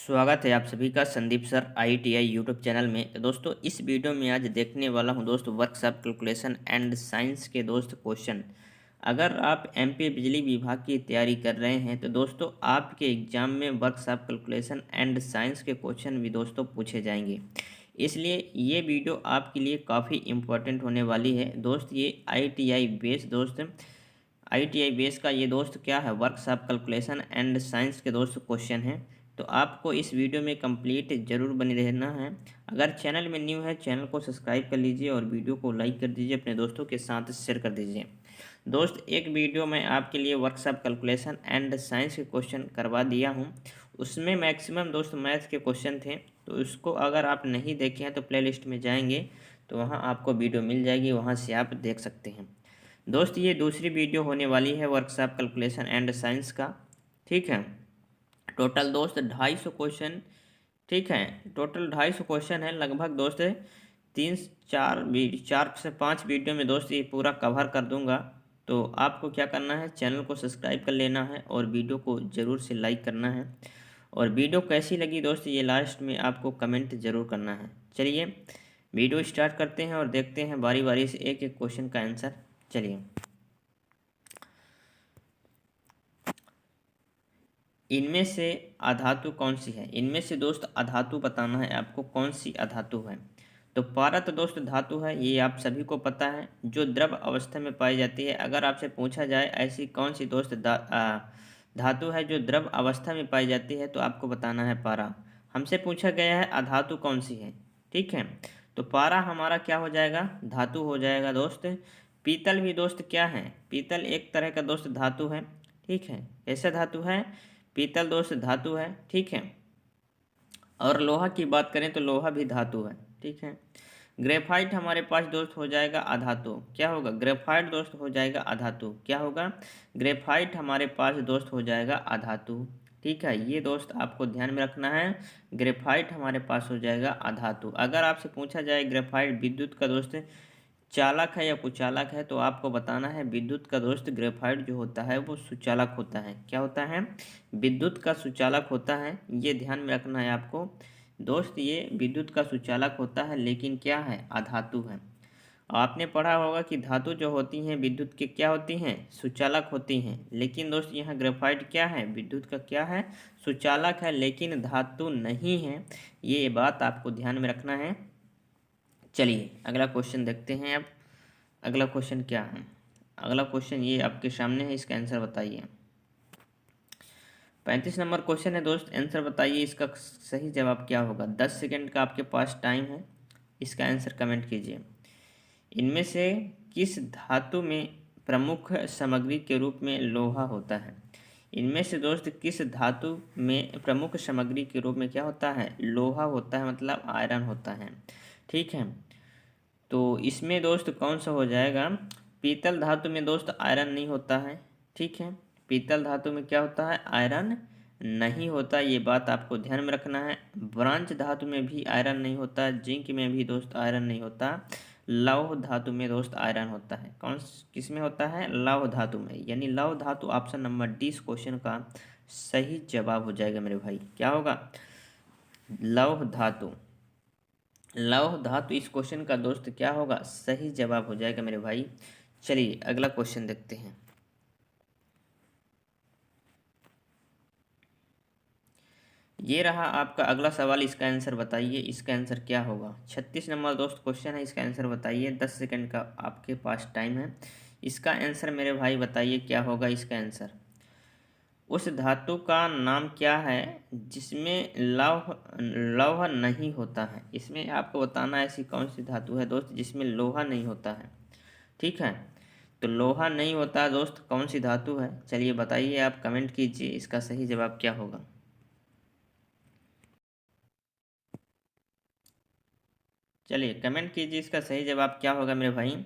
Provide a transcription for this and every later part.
स्वागत है आप सभी का Sandeep sir IITI YouTube channel में। तो दोस्तों इस वीडियो में आज देखने वाला हूं दोस्त वर्कशॉप कैलकुलेशन एंड साइंस के दोस्त क्वेश्चन। अगर आप MP बिजली विभाग की तैयारी कर रहे हैं तो दोस्तों आपके एग्जाम में वर्कशॉप कैलकुलेशन एंड साइंस के क्वेश्चन भी दोस्तों पूछे जाएंगे, इसलिए ये वीडियो आपके लिए काफ़ी इम्पोर्टेंट होने वाली है दोस्त। ये IITI बेस का ये दोस्त क्या है, वर्कशॉप कैलकुलेशन एंड साइंस के दोस्त क्वेश्चन हैं। तो आपको इस वीडियो में कंप्लीट जरूर बने रहना है। अगर चैनल में न्यू है चैनल को सब्सक्राइब कर लीजिए और वीडियो को लाइक कर दीजिए, अपने दोस्तों के साथ शेयर कर दीजिए। दोस्त एक वीडियो में आपके लिए वर्कशॉप कैलकुलेशन एंड साइंस के क्वेश्चन करवा दिया हूँ, उसमें मैक्सिमम दोस्त मैथ्स के क्वेश्चन थे। तो उसको अगर आप नहीं देखे हैं तो प्लेलिस्ट में जाएंगे तो वहाँ आपको वीडियो मिल जाएगी, वहाँ से आप देख सकते हैं। दोस्त ये दूसरी वीडियो होने वाली है वर्कशॉप कैलकुलेशन एंड साइंस का, ठीक है। टोटल दोस्त 250 क्वेश्चन, ठीक है। टोटल 250 क्वेश्चन है लगभग दोस्त। तीन चार से पाँच वीडियो में दोस्त ये पूरा कवर कर दूंगा। तो आपको क्या करना है, चैनल को सब्सक्राइब कर लेना है और वीडियो को ज़रूर से लाइक करना है। और वीडियो कैसी लगी दोस्त ये लास्ट में आपको कमेंट ज़रूर करना है। चलिए वीडियो स्टार्ट करते हैं और देखते हैं बारी बारी से एक एक क्वेश्चन का आंसर। चलिए, इनमें से अधातु कौन सी है। इनमें से दोस्त अधातु बताना है आपको, कौन सी अधातु है। तो पारा तो दोस्त धातु है, ये आप सभी को पता है, जो द्रव अवस्था में पाई जाती है। अगर आपसे पूछा जाए ऐसी कौन सी दोस्त धातु है जो द्रव अवस्था में पाई जाती है, तो आपको बताना है पारा। हमसे पूछा गया है अधातु कौन सी है, ठीक है। तो पारा हमारा क्या हो जाएगा, धातु हो जाएगा दोस्त। पीतल भी दोस्त क्या है, पीतल एक तरह का दोस्त धातु है, ठीक है। कैसा धातु है, पीतल दोस्त धातु है, ठीक है। और लोहा की बात करें तो लोहा भी धातु है, ठीक है। ग्रेफाइट हमारे पास दोस्त हो जाएगा अधातु, क्या होगा, ग्रेफाइट दोस्त हो जाएगा अधातु, क्या होगा, ग्रेफाइट हमारे पास दोस्त हो जाएगा अधातु, ठीक है। ये दोस्त आपको ध्यान में रखना है, ग्रेफाइट हमारे पास हो जाएगा अधातु। अगर आपसे पूछा जाए ग्रेफाइट विद्युत का दोस्त चालक है या कुचालक है, तो आपको बताना है विद्युत का दोस्त ग्रेफाइट जो होता है वो सुचालक होता है। क्या होता है, विद्युत का सुचालक होता है, ये ध्यान में रखना है आपको दोस्त। ये विद्युत का सुचालक होता है लेकिन क्या है, अधातु है। आपने पढ़ा होगा कि धातु जो होती हैं विद्युत के क्या होती हैं, सुचालक होती हैं। लेकिन दोस्त यहाँ ग्रेफाइट क्या है, विद्युत का क्या है, सुचालक है, लेकिन धातु नहीं है। ये बात आपको ध्यान में रखना है। चलिए अगला क्वेश्चन देखते हैं अब। अगला क्वेश्चन क्या है, अगला क्वेश्चन ये आपके सामने है, इसका आंसर बताइए। 35 नंबर क्वेश्चन है दोस्त, आंसर बताइए इसका सही जवाब क्या होगा। 10 सेकंड का आपके पास टाइम है, इसका आंसर कमेंट कीजिए। इनमें से किस धातु में प्रमुख सामग्री के रूप में लोहा होता है। इनमें से दोस्त किस धातु में प्रमुख सामग्री के रूप में क्या होता है, लोहा होता है, मतलब आयरन होता है, ठीक है। तो इसमें दोस्त कौन सा हो जाएगा, पीतल धातु में दोस्त आयरन नहीं होता है, ठीक है। पीतल धातु में क्या होता है, आयरन नहीं होता, ये बात आपको ध्यान में रखना है। ब्रांच धातु में भी आयरन नहीं होता, जिंक में भी दोस्त आयरन नहीं होता, लौह धातु में दोस्त आयरन होता है। किस में होता है, लौह धातु में, यानी लौह धातु ऑप्शन नंबर डी इस क्वेश्चन का सही जवाब हो जाएगा मेरे भाई। क्या होगा, लौह धातु। लौह धातु इस क्वेश्चन का दोस्त क्या होगा, सही जवाब हो जाएगा मेरे भाई। चलिए अगला क्वेश्चन देखते हैं। ये रहा आपका अगला सवाल, इसका आंसर बताइए, इसका आंसर क्या होगा। 36 नंबर दोस्त क्वेश्चन है, इसका आंसर बताइए। 10 सेकंड का आपके पास टाइम है, इसका आंसर मेरे भाई बताइए क्या होगा इसका आंसर। उस धातु का नाम क्या है जिसमें लौह लौह नहीं होता है। इसमें आपको बताना है ऐसी कौन सी धातु है दोस्त जिसमें लोहा नहीं होता है, ठीक है। तो लोहा नहीं होता दोस्त, कौन सी धातु है, चलिए बताइए, आप कमेंट कीजिए इसका सही जवाब क्या होगा। चलिए कमेंट कीजिए इसका सही जवाब क्या होगा मेरे भाई।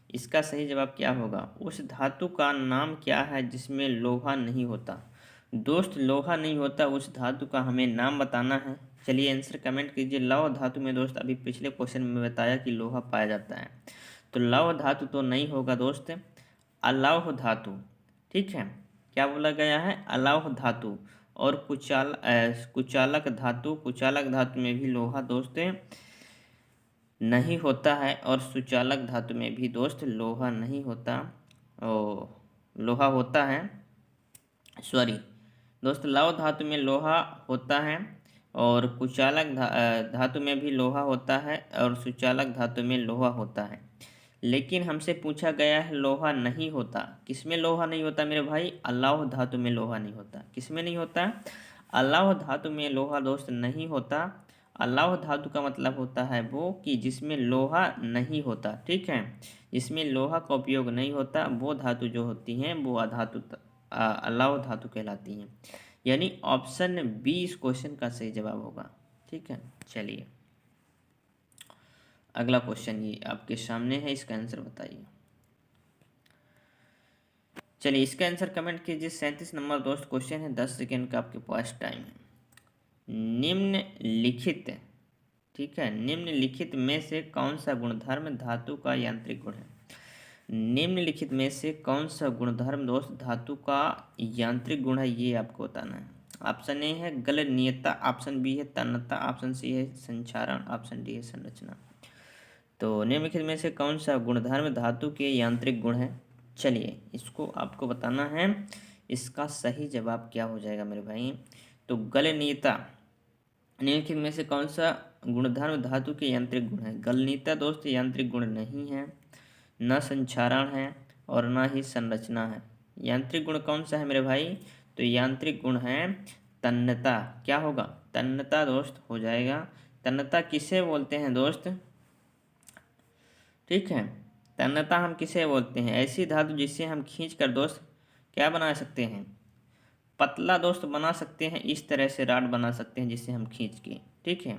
इसका सही जवाब क्या होगा, उस धातु का नाम क्या है जिसमें लोहा नहीं होता। दोस्त लोहा नहीं होता उस धातु का हमें नाम बताना है। चलिए आंसर कमेंट कीजिए। लौह धातु में दोस्त अभी पिछले क्वेश्चन में बताया कि लोहा पाया जाता है, तो लौह धातु तो नहीं होगा दोस्त, अलौह धातु, ठीक है। क्या बोला गया है, अलौह धातु। और कुचालक धातु में भी लोहा दोस्त नहीं होता है, और सुचालक धातु में भी दोस्त लोहा नहीं होता, ओ लोहा होता है, सॉरी दोस्त, लौह धातु में लोहा होता है, और धातु में भी लोहा होता है, और सुचालक धातु में लोहा होता है। लेकिन हमसे पूछा गया है लोहा नहीं होता, किसमें लोहा नहीं होता मेरे भाई? अलौह धातु में लोहा नहीं होता। किसमें नहीं होता? अलौह धातु में लोहा दोस्त नहीं होता। अलौह धातु का मतलब होता है वो कि जिसमें लोहा नहीं होता, ठीक है, जिसमें लोहा का उपयोग नहीं होता, वो धातु जो होती हैं वो अलौह धातु कहलाती हैं। यानी ऑप्शन बी इस क्वेश्चन का सही जवाब होगा, ठीक है। चलिए अगला क्वेश्चन ये आपके सामने है, इसका आंसर बताइए। चलिए इसका आंसर कमेंट कीजिए। 37 नंबर दोस्त क्वेश्चन है, 10 सेकेंड का आपके पास टाइम है। निम्नलिखित, ठीक है, निम्नलिखित में से कौन सा गुणधर्म धातु का यांत्रिक गुण है? निम्नलिखित में से कौन सा गुणधर्म दोस्त धातु का यांत्रिक गुण है, ये आपको बताना है। ऑप्शन ए है गलनीयता, ऑप्शन बी है तन्यता, ऑप्शन सी है संक्षारण, ऑप्शन डी है संरचना। तो निम्नलिखित में से कौन सा गुणधर्म धातु के यांत्रिक गुण है? चलिए इसको आपको बताना है, इसका सही जवाब क्या हो जाएगा मेरे भाई? तो गलनीयता, निम्नलिखित में से कौन सा गुणधर्म धातु के यांत्रिक गुण है? गलनीयता दोस्त यांत्रिक गुण नहीं है, न संक्षारण है, और न ही संरचना है। यांत्रिक गुण कौन सा है मेरे भाई? तो यांत्रिक गुण है तन्यता। क्या होगा? तन्यता दोस्त हो जाएगा। तन्यता किसे बोलते हैं दोस्त? ठीक है, तन्यता हम किसे बोलते हैं? ऐसी धातु जिससे हम खींच कर दोस्त क्या बना सकते हैं? पतला दोस्त बना सकते हैं, इस तरह से राड बना सकते हैं जिससे हम खींच के, ठीक है,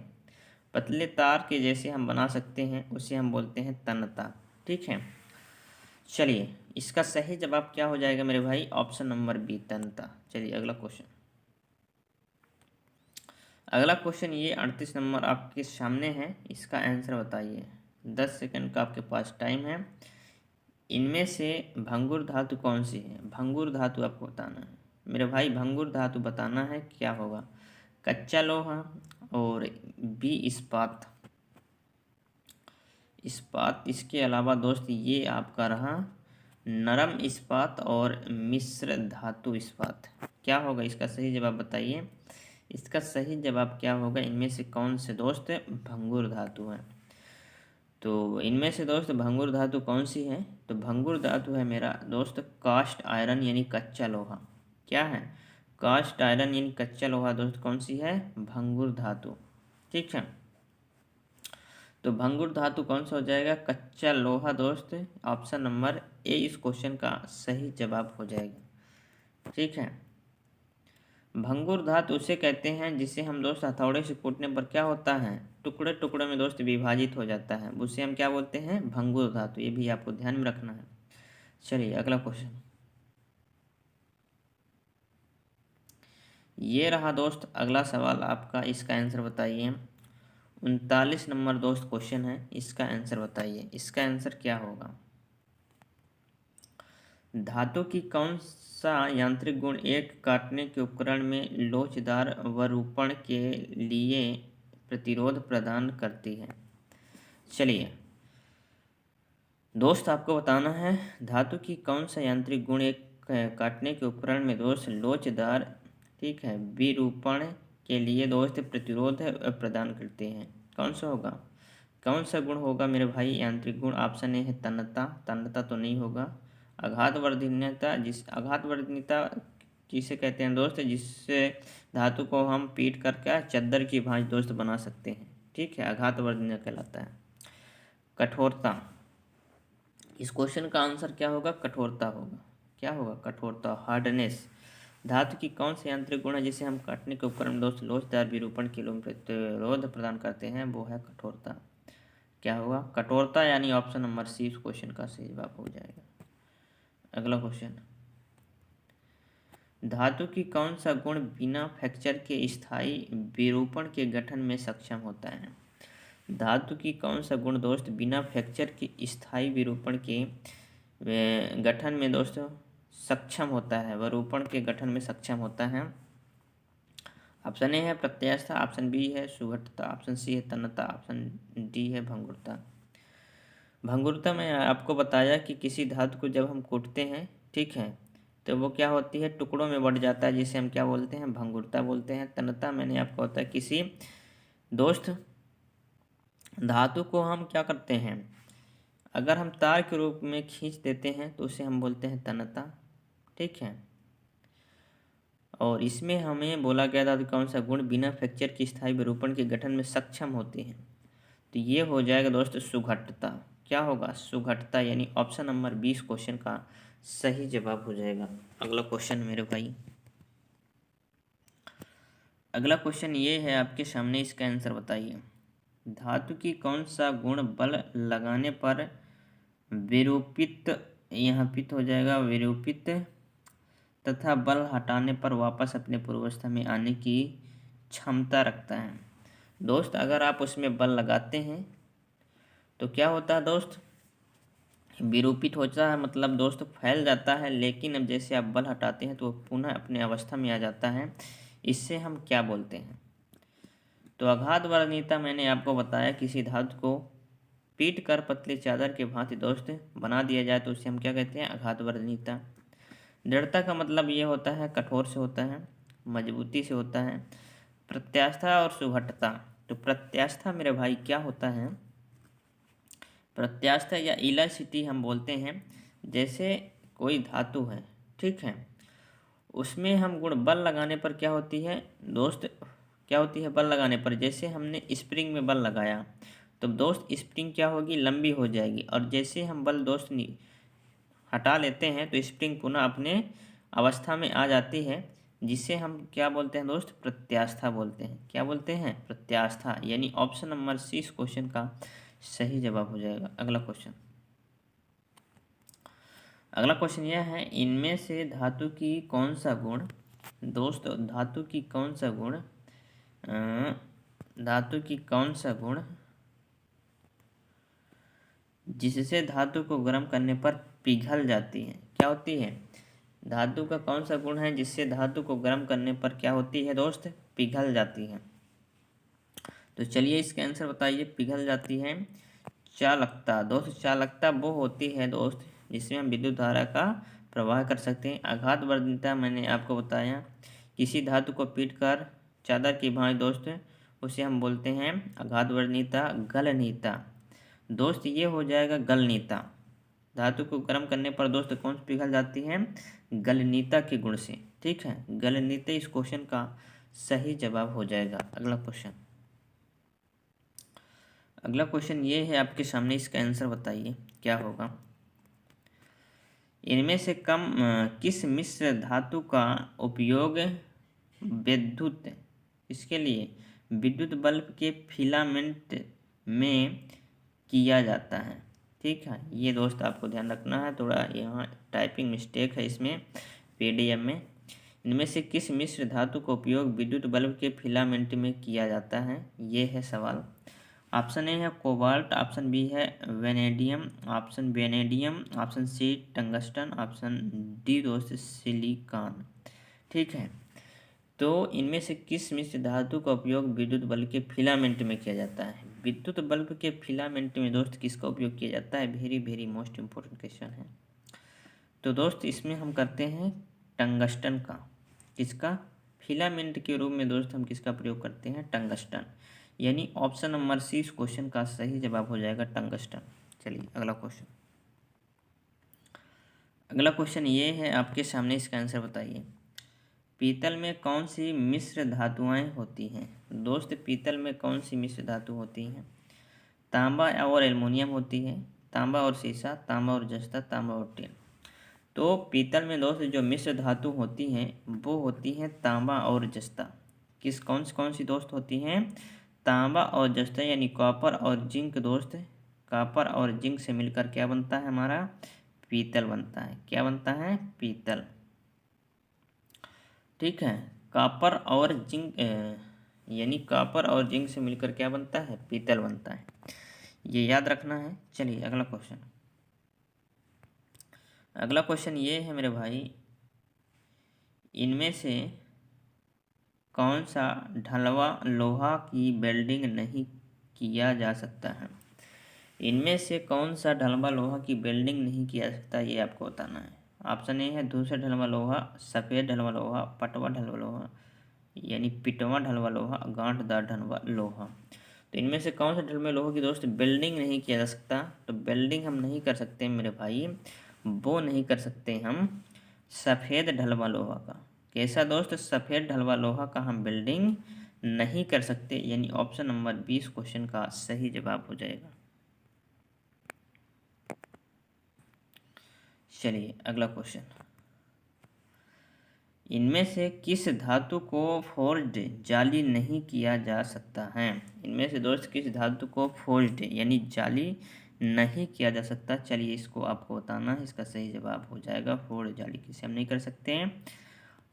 पतले तार के जैसे हम बना सकते हैं, उसे हम बोलते हैं तन्यता, ठीक है। चलिए इसका सही जवाब क्या हो जाएगा मेरे भाई? ऑप्शन नंबर बी तन्यता। चलिए अगला क्वेश्चन, अगला क्वेश्चन ये 38 नंबर आपके सामने है, इसका आंसर बताइए। 10 सेकंड का आपके पास टाइम है। इनमें से भंगुर धातु कौन सी है? भंगुर धातु आपको बताना है मेरे भाई, भंगुर धातु बताना है क्या होगा? कच्चा लोहा, और बी इस्पात, इसके अलावा दोस्त ये आपका रहा नरम इस्पात और मिश्र धातु इस्पात। क्या होगा इसका सही जवाब बताइए? इसका सही जवाब क्या होगा? इनमें से कौन से दोस्त भंगुर धातु है? तो इनमें से दोस्त भंगुर धातु कौन सी है? तो भंगुर धातु है मेरा दोस्त कास्ट आयरन यानी कच्चा लोहा। क्या है? कास्ट आयरन यानी कच्चा लोहा दोस्त कौन सी है? भंगुर धातु, ठीक है। तो भंगुर धातु कौन सा हो जाएगा? कच्चा लोहा दोस्त। ऑप्शन नंबर ए इस क्वेश्चन का सही जवाब हो जाएगा, ठीक है। भंगुर धातु उसे कहते हैं जिसे हम दोस्त हथौड़े से कूटने पर क्या होता है? टुकड़े टुकड़े में दोस्त विभाजित हो जाता है, उसे हम क्या बोलते हैं? भंगुर धातु। ये भी आपको ध्यान में रखना है। चलिए अगला क्वेश्चन, ये रहा दोस्त अगला सवाल आपका, इसका आंसर बताइए। 39 नंबर दोस्त क्वेश्चन है, इसका आंसर बताइए। इसका आंसर क्या होगा? धातु की कौन सा यांत्रिक गुण एक काटने के उपकरण में लोचदार वरूपण के लिए प्रतिरोध प्रदान करती है? चलिए दोस्त आपको बताना है धातु की कौन सा यांत्रिक गुण एक काटने के उपकरण में दोस्त लोचदार, ठीक है, विरूपण के लिए दोस्त प्रतिरोध प्रदान करते हैं। कौन सा होगा? कौन सा गुण होगा मेरे भाई यांत्रिक गुण? ऑप्शन ए है तन्यता, तन्यता तो नहीं होगा। आघातवर्धनीयता, आघातवर्धनीयता जिसे कहते हैं दोस्त, जिससे धातु को हम पीट करके चद्दर की भांति दोस्त बना सकते हैं, ठीक है, आघातवर्धनीय कहलाता है। कठोरता, इस क्वेश्चन का आंसर क्या होगा? कठोरता होगा। क्या होगा? कठोरता, हार्डनेस। धातु की कौन सी यांत्रिक गुण है जिसे हम काटने के उपकरण दोस्त लोचदार विरूपण के लिए प्रतिरोध प्रदान करते हैं? वो है कठोरता। क्या होगा? कठोरता, यानी ऑप्शन नंबर सी इस क्वेश्चन का सही जवाब हो जाएगा। अगला क्वेश्चन, धातु की कौन सा गुण बिना फ्रैक्चर के स्थायी विरूपण के गठन में सक्षम होता है? धातु की कौन सा गुण दोस्त बिना फ्रैक्चर के स्थायी विरूपण के गठन में दोस्तों सक्षम होता है, विरूपण के गठन में सक्षम होता है? ऑप्शन ए है प्रत्यास्थता, ऑप्शन बी है सुघट्टता, ऑप्शन सी है तन्यता, ऑप्शन डी है भंगुरता। भंगुरता में आपको बताया कि किसी धातु को जब हम कूटते हैं, ठीक है, तो वो क्या होती है, टुकड़ों में बढ़ जाता है, जिसे हम क्या बोलते हैं, भंगुरता बोलते हैं। तन्यता मैंने आपको होता है किसी दोस्त धातु को हम क्या करते हैं, अगर हम तार के रूप में खींच देते हैं तो उसे हम बोलते हैं तन्यता, ठीक है। और इसमें हमें बोला गया था कौन सा गुण बिना फ्रैक्चर की स्थायी विरूपण के गठन में सक्षम होते हैं, तो ये हो जाएगा दोस्त सुघट्टता। क्या होगा, सुघट्टता, यानी ऑप्शन नंबर 20 क्वेश्चन का सही जवाब हो जाएगा। अगला क्वेश्चन मेरे भाई, अगला क्वेश्चन ये है आपके सामने, इसका आंसर बताइए। धातु की कौन सा गुण बल लगाने पर विरूपित, यहाँ पित हो जाएगा विरूपित, तथा बल हटाने पर वापस अपने पूर्वावस्था में आने की क्षमता रखता है। दोस्त अगर आप उसमें बल लगाते हैं तो क्या होता है दोस्त, विरूपित होता है, मतलब दोस्त फैल जाता है, लेकिन अब जैसे आप बल हटाते हैं तो वो पुनः अपने अवस्था में आ जाता है। इससे हम क्या बोलते हैं, तो आघात वर्णीयता मैंने आपको बताया, किसी धातु को पीट कर पतली चादर के भांति दोस्त बना दिया जाए तो उसे हम क्या कहते हैं, आघात वर्णीयता। दृढ़ता का मतलब ये होता है कठोर से होता है, मजबूती से होता है। प्रत्यास्था और सुघट्टता, तो प्रत्यास्था मेरे भाई क्या होता है, प्रत्यास्था या इलास्टिसिटी हम बोलते हैं, जैसे कोई धातु है, ठीक है, उसमें हम गुण बल लगाने पर क्या होती है दोस्त, क्या होती है, बल लगाने पर जैसे हमने स्प्रिंग में बल लगाया तो दोस्त स्प्रिंग क्या होगी, लंबी हो जाएगी, और जैसे हम बल दोस्त हटा लेते हैं तो स्प्रिंग पुनः अपने अवस्था में आ जाती है, जिसे हम क्या बोलते हैं दोस्त, प्रत्यास्था बोलते हैं। क्या बोलते हैं, प्रत्यास्था, यानी ऑप्शन नंबर सी इस क्वेश्चन का सही जवाब हो जाएगा। अगला क्वेश्चन, अगला क्वेश्चन यह है, इनमें से धातु की कौन सा गुण, दोस्त धातु की कौन सा गुण, धातु की कौन सा गुण जिससे धातु को गर्म करने पर पिघल जाती है, क्या होती है, धातु का कौन सा गुण है जिससे धातु को गर्म करने पर क्या होती है दोस्त, पिघल जाती है। तो चलिए इसका आंसर बताइए, पिघल जाती है चालकता। दोस्त चालकता वो होती है दोस्त जिसमें हम विद्युत धारा का प्रवाह कर सकते हैं। आघात वर्णीयता मैंने आपको बताया, किसी धातु को पीट कर चादर की भांति दोस्त उसे हम बोलते हैं आघात वर्णीयता। गलनीयता दोस्त ये हो जाएगा गलनीयता, धातु को गर्म करने पर दोस्त कौन सी पिघल जाती है, गलनीयता के गुण से, ठीक है। गलनीयता इस क्वेश्चन का सही जवाब हो जाएगा। अगला क्वेश्चन, अगला क्वेश्चन ये है आपके सामने, इसका आंसर बताइए क्या होगा। इनमें से किस मिश्र धातु का उपयोग विद्युत, इसके लिए विद्युत बल्ब के फिलामेंट में किया जाता है, ठीक है। ये दोस्त आपको ध्यान रखना है, थोड़ा यहाँ टाइपिंग मिस्टेक है इसमें पीडीएफ में। इनमें से किस मिश्र धातु का उपयोग विद्युत बल्ब के फिलामेंट में किया जाता है, ये है सवाल। ऑप्शन ए है कोबाल्ट, ऑप्शन बी है vanadium, option vanadium, option C tungsten, option D दोस्त सिलिकॉन, ठीक है। तो इनमें से किस मिश्र धातु का उपयोग विद्युत बल्ब के फिलामेंट में किया जाता है, विद्युत बल्ब के फिलामेंट में दोस्त किसका उपयोग किया जाता है, very very most important question है। तो दोस्त इसमें हम करते हैं टंगस्टन का, किसका, फिलामेंट के रूप में दोस्त हम किसका प्रयोग करते हैं, टंगस्टन, यानी ऑप्शन नंबर सी इस क्वेश्चन का सही जवाब हो जाएगा टंगस्टन। चलिए अगला क्वेश्चन, अगला क्वेश्चन ये है आपके सामने, इसका आंसर बताइए। पीतल में कौन सी मिश्र धातुएं होती हैं, दोस्त पीतल में कौन सी मिश्र धातु होती हैं, तांबा और एल्युमिनियम होती है, तांबा और सीसा, तांबा और जस्ता, तांबा और टिन। तो पीतल में दोस्त जो मिश्र धातु होती हैं वो होती हैं तांबा और जस्ता। कौन सी दोस्त होती हैं, तांबा और जस्ता, यानी कॉपर और जिंक दोस्त। कॉपर और जिंक से मिलकर क्या बनता है हमारा, पीतल बनता है। क्या बनता है, पीतल, ठीक है। कॉपर और जिंक यानी कॉपर और जिंक से मिलकर क्या बनता है, पीतल बनता है, ये याद रखना है। चलिए अगला क्वेश्चन, अगला क्वेश्चन ये है मेरे भाई, इनमें से कौन सा ढलवा लोहा की वेल्डिंग नहीं किया जा सकता है? इनमें से कौन सा ढलवा लोहा की वेल्डिंग नहीं किया जा सकता, ये आपको बताना है। ऑप्शन ए है धूसर ढलवा लोहा, सफ़ेद ढलवा लोहा, पटवा ढलवा लोहा, यानी पिटवा ढलवा लोहा, गांठदार ढलवा लोहा। तो इनमें से कौन सा ढलवा लोहा की दोस्त वेल्डिंग नहीं किया जा सकता? तो वेल्डिंग हम नहीं कर सकते मेरे भाई, वो नहीं कर सकते हम सफ़ेद ढलवा लोहा का। कैसा दोस्त? सफ़ेद ढलवा लोहा का हम वेल्डिंग नहीं कर सकते, यानी ऑप्शन नंबर 20 क्वेश्चन का सही जवाब हो जाएगा। चलिए अगला क्वेश्चन, इनमें से किस धातु को फोर्ज्ड जाली नहीं किया जा सकता है? इनमें से दोस्त किस धातु को फोर्ज्ड यानी जाली नहीं किया जा सकता? चलिए इसको आपको बताना है, इसका सही जवाब हो जाएगा फोर्ज जाली किसे हम नहीं कर सकते हैं।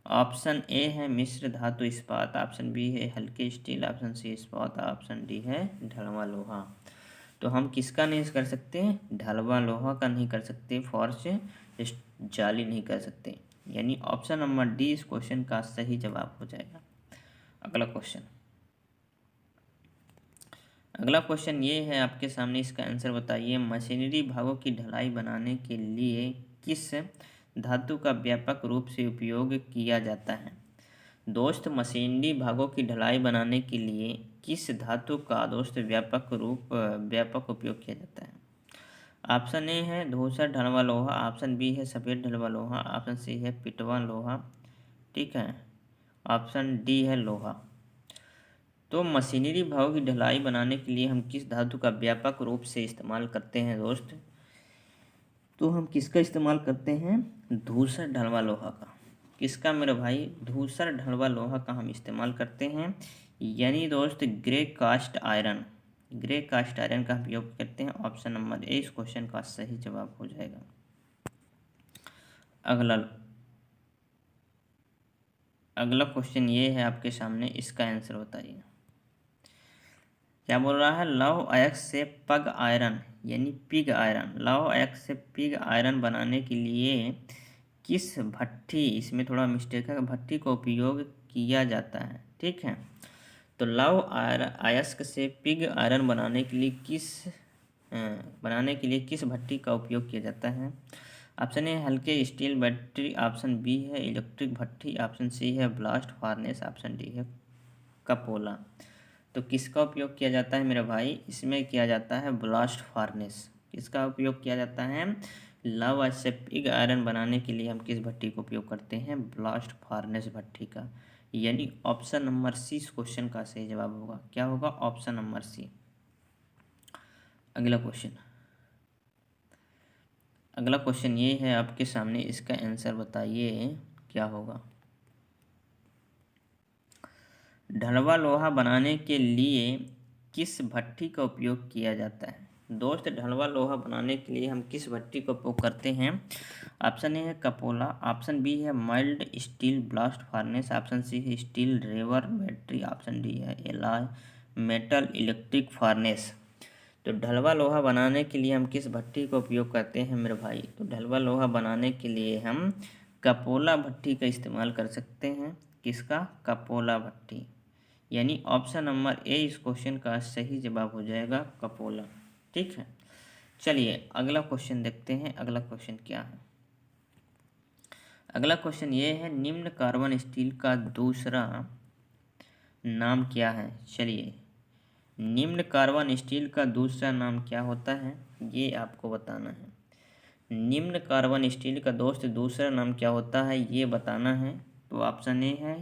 ऑप्शन ए है मिश्र धातु इस्पात, ऑप्शन बी है हल्के स्टील, ऑप्शन सी इस्पात, ऑप्शन डी है ढलवा लोहा। तो हम किसका नहीं कर सकते? ढलवा लोहा का नहीं कर सकते, फोर्ज जाली नहीं कर सकते, यानी ऑप्शन नंबर डी इस क्वेश्चन का सही जवाब हो जाएगा। अगला क्वेश्चन, अगला क्वेश्चन ये है आपके सामने, इसका आंसर बताइए। मशीनरी भागों की ढलाई बनाने के लिए किस धातु का व्यापक रूप से उपयोग किया जाता है? दोस्त मशीनरी भागों की ढलाई बनाने के लिए किस धातु का दोस्त व्यापक उपयोग किया जाता है? ऑप्शन ए है धूसर ढलवा लोहा, ऑप्शन बी है सफ़ेद ढलवा लोहा, ऑप्शन सी है पिटवा लोहा, ठीक है, ऑप्शन डी है लोहा। तो मशीनरी भागों की ढलाई बनाने के लिए हम किस धातु का व्यापक रूप से इस्तेमाल करते हैं दोस्त? तो हम किसका इस्तेमाल करते हैं? धूसर ढलवा लोहा का। किसका मेरे भाई? धूसर ढलवा लोहा का हम इस्तेमाल करते हैं, यानी दोस्त grey cast iron, grey cast iron का उपयोग करते हैं। ऑप्शन नंबर ए इस क्वेश्चन का सही जवाब हो जाएगा। अगला अगला क्वेश्चन ये है आपके सामने, इसका आंसर बताइए। क्या बोल रहा है? लौह अयस्क से पग आयरन यानी पिग आयरन, लौह अयस्क से पिग आयरन बनाने के लिए किस भट्ठी, इसमें थोड़ा मिस्टेक है, भट्ठी का उपयोग किया जाता है, ठीक है। तो लौह अयस्क से पिग आयरन बनाने के लिए किस भट्ठी का उपयोग किया जाता है? ऑप्शन ए हल्के स्टील बैटरी, ऑप्शन बी है इलेक्ट्रिक भट्ठी, ऑप्शन सी है ब्लास्ट फार्नेस, ऑप्शन डी है कपोला। तो किसका उपयोग किया जाता है मेरे भाई? इसमें किया जाता है ब्लास्ट फार्नेस। किसका उपयोग किया जाता है? लौह अयस्क से पिग आयरन बनाने के लिए हम किस भट्टी का उपयोग करते हैं? ब्लास्ट फार्नेस भट्टी का, यानी ऑप्शन नंबर सी इस क्वेश्चन का सही जवाब होगा। क्या होगा? Option number C. अगला क्वेश्चन, अगला क्वेश्चन ये है आपके सामने, इसका आंसर बताइए क्या होगा। ढलवा लोहा बनाने के लिए किस भट्ठी का उपयोग किया जाता है? दोस्त ढलवा लोहा बनाने के लिए हम किस भट्ठी का उपयोग करते हैं? ऑप्शन ए है कपोला, ऑप्शन बी है mild steel blast furnace, option C है steel reverberatory, option D है एलॉय मेटल इलेक्ट्रिक फार्नेस। तो ढलवा लोहा बनाने के लिए हम किस भट्ठी का उपयोग करते हैं मेरे भाई? तो ढलवा लोहा बनाने के लिए हम कपोला भट्ठी का इस्तेमाल कर सकते हैं। किसका? कपोला भट्ठी, यानी ऑप्शन नंबर ए इस क्वेश्चन का सही जवाब हो जाएगा, कपोला, ठीक है। चलिए अगला क्वेश्चन देखते हैं, अगला क्वेश्चन क्या है। अगला क्वेश्चन ये है, निम्न कार्बन स्टील का दूसरा नाम क्या है? चलिए, निम्न कार्बन स्टील का दूसरा नाम क्या होता है, ये आपको बताना है। निम्न कार्बन स्टील का दोस्त दूसरा नाम क्या होता है, ये बताना है। तो ऑप्शन ए है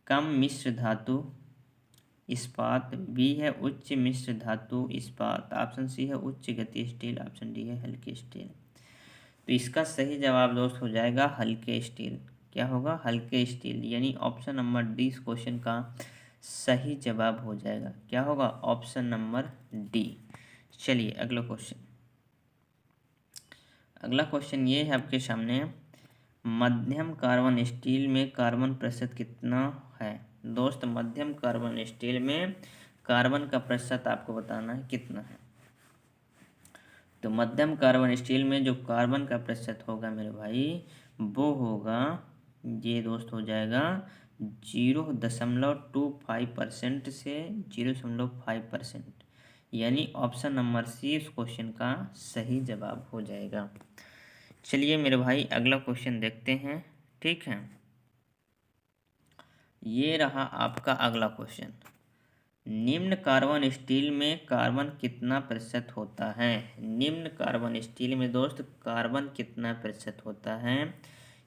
कम मिश्र धातु इस्पात, बी है उच्च मिश्र धातु इस्पात, ऑप्शन सी है उच्च गति स्टील, ऑप्शन डी है हल्के स्टील। तो इसका सही जवाब दोस्त हो जाएगा हल्के स्टील। क्या होगा? हल्के स्टील, यानी ऑप्शन नंबर डी इस क्वेश्चन का सही जवाब हो जाएगा। क्या होगा? Option number D. चलिए अगला क्वेश्चन, अगला क्वेश्चन ये है आपके सामने, मध्यम कार्बन स्टील में कार्बन प्रतिशत कितना है? दोस्त मध्यम कार्बन स्टील में कार्बन का प्रतिशत आपको बताना है कितना है। तो मध्यम कार्बन स्टील में जो कार्बन का प्रतिशत होगा मेरे भाई, वो होगा, ये दोस्त हो जाएगा 0.25% से 0.5%, यानी ऑप्शन नंबर सी इस क्वेश्चन का सही जवाब हो जाएगा। चलिए मेरे भाई अगला क्वेश्चन देखते हैं। ठीक है, ये रहा आपका अगला क्वेश्चन। निम्न कार्बन स्टील में कार्बन कितना प्रतिशत होता है? निम्न कार्बन स्टील में दोस्त कार्बन कितना प्रतिशत होता है?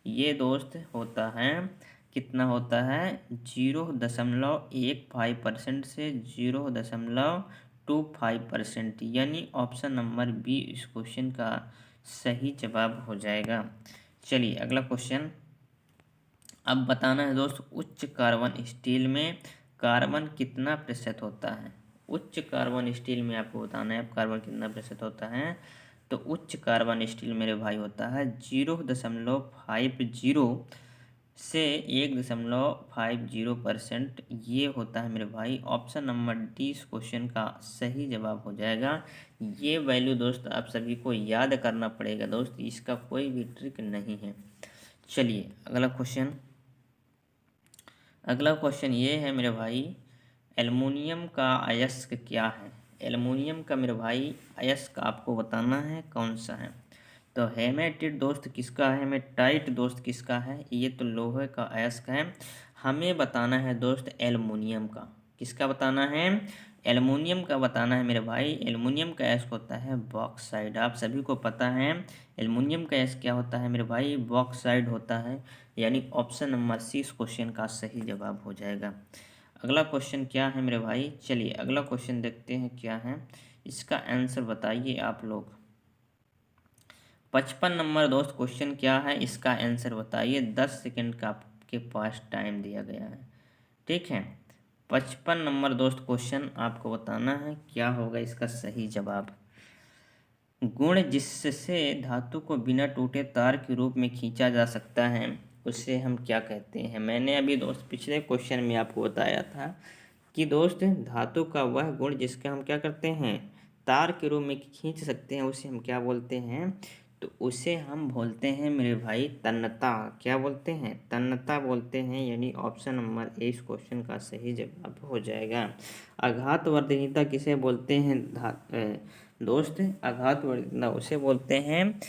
ये दोस्त होता है, कितना होता है? 0.15% से 0.25%, यानी ऑप्शन नंबर बी इस क्वेश्चन का सही जवाब हो जाएगा। चलिए अगला क्वेश्चन अब बताना है दोस्त, उच्च कार्बन स्टील में कार्बन कितना प्रतिशत होता है? उच्च कार्बन स्टील में आपको बताना है कार्बन कितना प्रतिशत होता है। तो उच्च कार्बन स्टील मेरे भाई होता है 0.50 से 1.50%, ये होता है मेरे भाई। ऑप्शन नंबर डी इस क्वेश्चन का सही जवाब हो जाएगा। ये वैल्यू दोस्त आप सभी को याद करना पड़ेगा दोस्त, इसका कोई भी ट्रिक नहीं है। चलिए अगला क्वेश्चन ये है मेरे भाई, एल्युमिनियम का अयस्क क्या है? एल्युमिनियम का मेरे भाई अयस्क आपको बताना है कौन सा है। तो हेमेटाइट दोस्त किसका है? हेमेटाइट दोस्त किसका है? ये तो लोहे का अयस्क है। हमें बताना है दोस्त एल्युमिनियम का। किसका बताना है? एल्युमिनियम का बताना है मेरे भाई। एल्युमिनियम का अयस्क होता है बॉक्साइड, आप सभी को पता है। एल्युमिनियम का अयस्क क्या होता है मेरे भाई? बॉक्साइड होता है, यानी ऑप्शन नंबर सी इस क्वेश्चन का सही जवाब हो जाएगा। अगला क्वेश्चन क्या है मेरे भाई? चलिए अगला क्वेश्चन देखते हैं क्या है, इसका आंसर बताइए आप लोग। 55 नंबर दोस्त क्वेश्चन क्या है, इसका आंसर बताइए। 10 सेकंड का आपके पास टाइम दिया गया है। ठीक है, 55 नंबर दोस्त क्वेश्चन आपको बताना है क्या होगा इसका सही जवाब। गुण जिससे धातु को बिना टूटे तार के रूप में खींचा जा सकता है उसे हम क्या कहते हैं? मैंने अभी दोस्त पिछले क्वेश्चन में आपको बताया था कि दोस्त धातु का वह गुण जिसका हम क्या करते हैं, तार के रूप में खींच सकते हैं, उसे हम क्या बोलते हैं? तो उसे हम बोलते हैं मेरे भाई तन्यता। क्या बोलते हैं? तन्यता बोलते हैं, यानी ऑप्शन नंबर ए इस क्वेश्चन का सही जवाब हो जाएगा। आघातवर्धनीयता किसे बोलते हैं दोस्त? आघातवर्धनीयता उसे बोलते हैं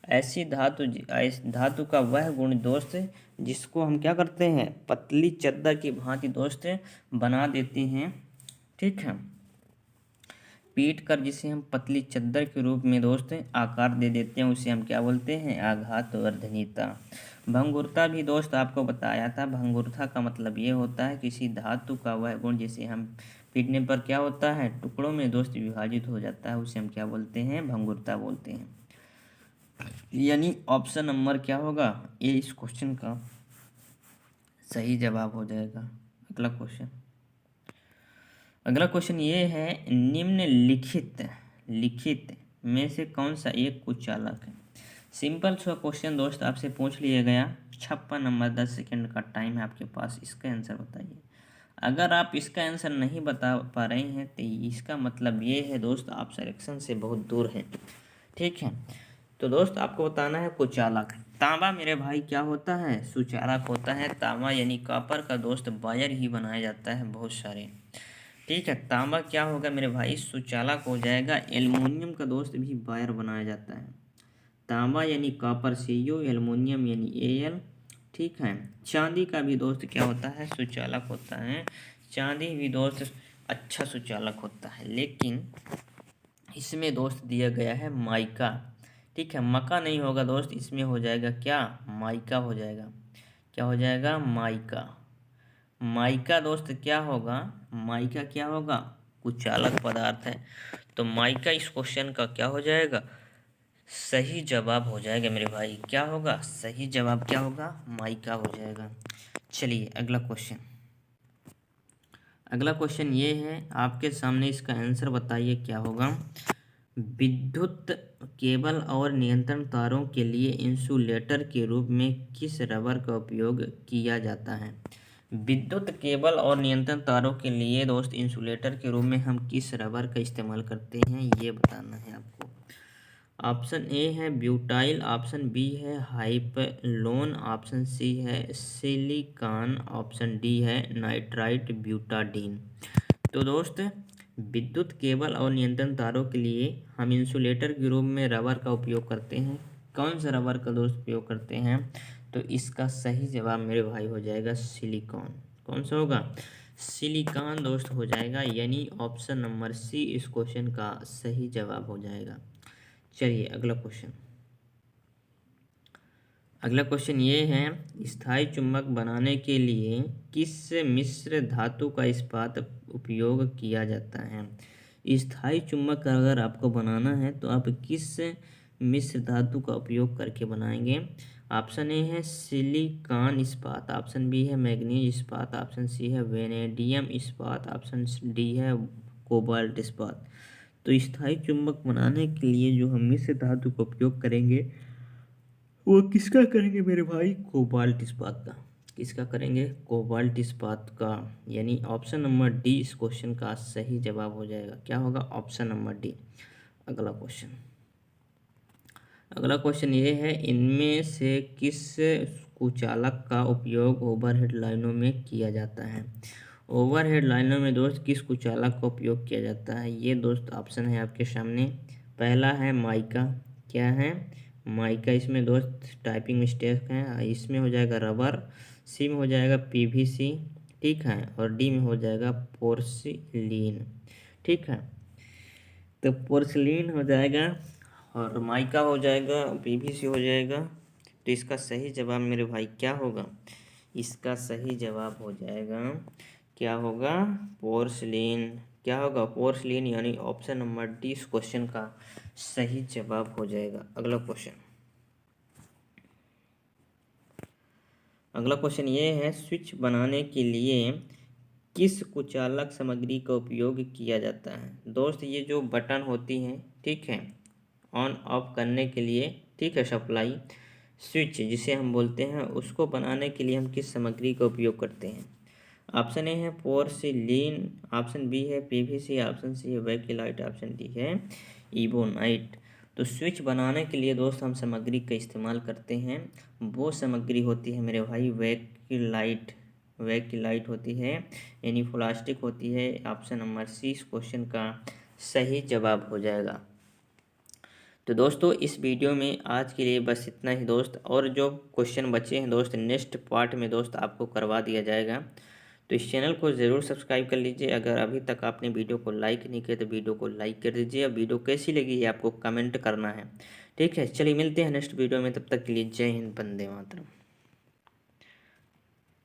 ऐसी धातु का वह गुण दोस्त जिसको हम क्या करते हैं, पतली चद्दर की भांति दोस्त बना देते हैं। ठीक है, पीट कर जिसे हम पतली चद्दर के रूप में दोस्त आकार दे देते हैं उसे हम क्या बोलते हैं? आघातवर्धनीयता। भंगुरता भी दोस्त आपको बताया था। भंगुरता का मतलब ये होता है किसी धातु का वह गुण जिसे हम पीटने पर क्या होता है, टुकड़ों में दोस्त विभाजित हो जाता है, उसे हम क्या बोलते हैं? भंगुरता बोलते हैं। यानी ऑप्शन नंबर क्या होगा? ये इस क्वेश्चन का सही जवाब हो जाएगा। अगला क्वेश्चन ये है, लिखित में से कौन सा एक कुचालक है? सिंपल सा क्वेश्चन दोस्त आपसे पूछ लिया गया। 56 नंबर 10 सेकंड का टाइम है आपके पास, इसका आंसर बताइए। अगर आप इसका आंसर नहीं बता पा रहे हैं तो इसका मतलब ये है दोस्त आप सिलेक्शन से बहुत दूर हैं। ठीक है, तो दोस्त आपको बताना है कुचालक। तांबा मेरे भाई क्या होता है? सुचालक होता है। तांबा यानी कॉपर का दोस्त वायर ही बनाया जाता है बहुत सारे। ठीक है, तांबा क्या होगा मेरे भाई? सुचालक हो जाएगा। एल्युमिनियम का दोस्त भी वायर बनाया जाता है। तांबा यानी कॉपर Cu, एल्युमिनियम यानी Al। ठीक है, चांदी का भी दोस्त क्या होता है? सुचालक होता है। चांदी भी दोस्त अच्छा सुचालक होता है, लेकिन इसमें दोस्त दिया गया है माइका। ठीक है, मका नहीं होगा दोस्त, इसमें हो जाएगा क्या? माइका हो जाएगा। क्या हो जाएगा? माइका। माइका दोस्त क्या होगा? माइका क्या होगा? कुचालक पदार्थ है। तो माइका इस क्वेश्चन का क्या हो जाएगा? सही जवाब हो जाएगा मेरे भाई। क्या होगा सही जवाब? क्या होगा? माइका हो जाएगा। चलिए अगला क्वेश्चन ये है आपके सामने, इसका आंसर बताइए क्या होगा। विद्युत केबल और नियंत्रण तारों के लिए इंसुलेटर के रूप में किस रबर का उपयोग किया जाता है? विद्युत केबल और नियंत्रण तारों के लिए दोस्त इंसुलेटर के रूप में हम किस रबर का इस्तेमाल करते हैं, ये बताना है आपको। ऑप्शन ए है ब्यूटाइल, ऑप्शन बी है हाइपलोन, ऑप्शन सी है सिलिकॉन, ऑप्शन डी है नाइट्राइट ब्यूटाडीन। तो दोस्त विद्युत केबल और नियंत्रण तारों के लिए हम इंसुलेटर के रूप में रबर का उपयोग करते हैं। कौन सा रबर का दोस्त उपयोग करते हैं? तो इसका सही जवाब मेरे भाई हो जाएगा सिलिकॉन। कौन सा होगा? सिलिकॉन दोस्त हो जाएगा, यानी ऑप्शन नंबर सी इस क्वेश्चन का सही जवाब हो जाएगा। चलिए अगला क्वेश्चन। अगला क्वेश्चन ये है, स्थायी चुंबक बनाने के लिए किस मिश्र धातु का इस्पात उपयोग किया जाता है? स्थायी चुंबक अगर आपको बनाना है तो आप किस मिश्र धातु का उपयोग करके बनाएंगे? ऑप्शन ए है सिलिकॉन इस्पात, ऑप्शन बी है मैग्नीज इस्पात, ऑप्शन सी है वेनेडियम इस्पात, ऑप्शन डी है कोबाल्ट इस्पात। तो स्थायी चुंबक बनाने के लिए जो हम मिश्र धातु का उपयोग करेंगे वो किसका करेंगे मेरे भाई? कोबाल्ट इस्पात का। किसका करेंगे? कोबाल्ट इस्पात का, यानी ऑप्शन नंबर डी इस क्वेश्चन का सही जवाब हो जाएगा। क्या होगा? Option number D. अगला क्वेश्चन। अगला क्वेश्चन ये है, इनमें से किस कुचालक का उपयोग ओवरहेड लाइनों में किया जाता है? ओवरहेड लाइनों में दोस्त किस कुचालक का उपयोग किया जाता है? ये दोस्त ऑप्शन है आपके सामने। पहला है माइका। क्या है? माइका। इसमें दोस्त टाइपिंग मिस्टेक है, इसमें हो जाएगा रबर, सी में हो जाएगा पीवीसी, ठीक है, और डी में हो जाएगा पोर्सिलीन, ठीक है। तो पोर्सिलीन हो जाएगा और माइका हो जाएगा, पीवीसी हो जाएगा। तो इसका सही जवाब मेरे भाई क्या होगा? इसका सही जवाब हो जाएगा, क्या होगा? पोर्सिलीन। क्या होगा? पोर्सिलीन, यानी ऑप्शन नंबर डी इस क्वेश्चन का सही जवाब हो जाएगा। अगला क्वेश्चन। अगला क्वेश्चन ये है, स्विच बनाने के लिए किस कुचालक सामग्री का उपयोग किया जाता है? दोस्त ये जो बटन होती हैं, ठीक है, ऑन ऑफ करने के लिए, ठीक है, सप्लाई स्विच जिसे हम बोलते हैं, उसको बनाने के लिए हम किस सामग्री का उपयोग करते हैं? ऑप्शन ए है पोर्सिलीन, ऑप्शन बी है पीवीसी, ऑप्शन सी है वेकिलाइट, ऑप्शन डी है इबोनाइट। तो स्विच बनाने के लिए दोस्त हम सामग्री का इस्तेमाल करते हैं, वो सामग्री होती है मेरे भाई वेकिलाइट। वेकिलाइट होती है, यानी प्लास्टिक होती है। ऑप्शन नंबर सी इस क्वेश्चन का सही जवाब हो जाएगा। तो दोस्तों इस वीडियो में आज के लिए बस इतना ही दोस्त, और जो क्वेश्चन बचे हैं दोस्त नेक्स्ट पार्ट में दोस्त आपको करवा दिया जाएगा। तो इस चैनल को ज़रूर सब्सक्राइब कर लीजिए। अगर अभी तक आपने वीडियो को लाइक नहीं किया तो वीडियो को लाइक कर दीजिए। अब वीडियो कैसी लगी ये आपको कमेंट करना है, ठीक है। चलिए मिलते हैं नेक्स्ट वीडियो में, तब तक के लिए जय हिंद, वंदे मातरम।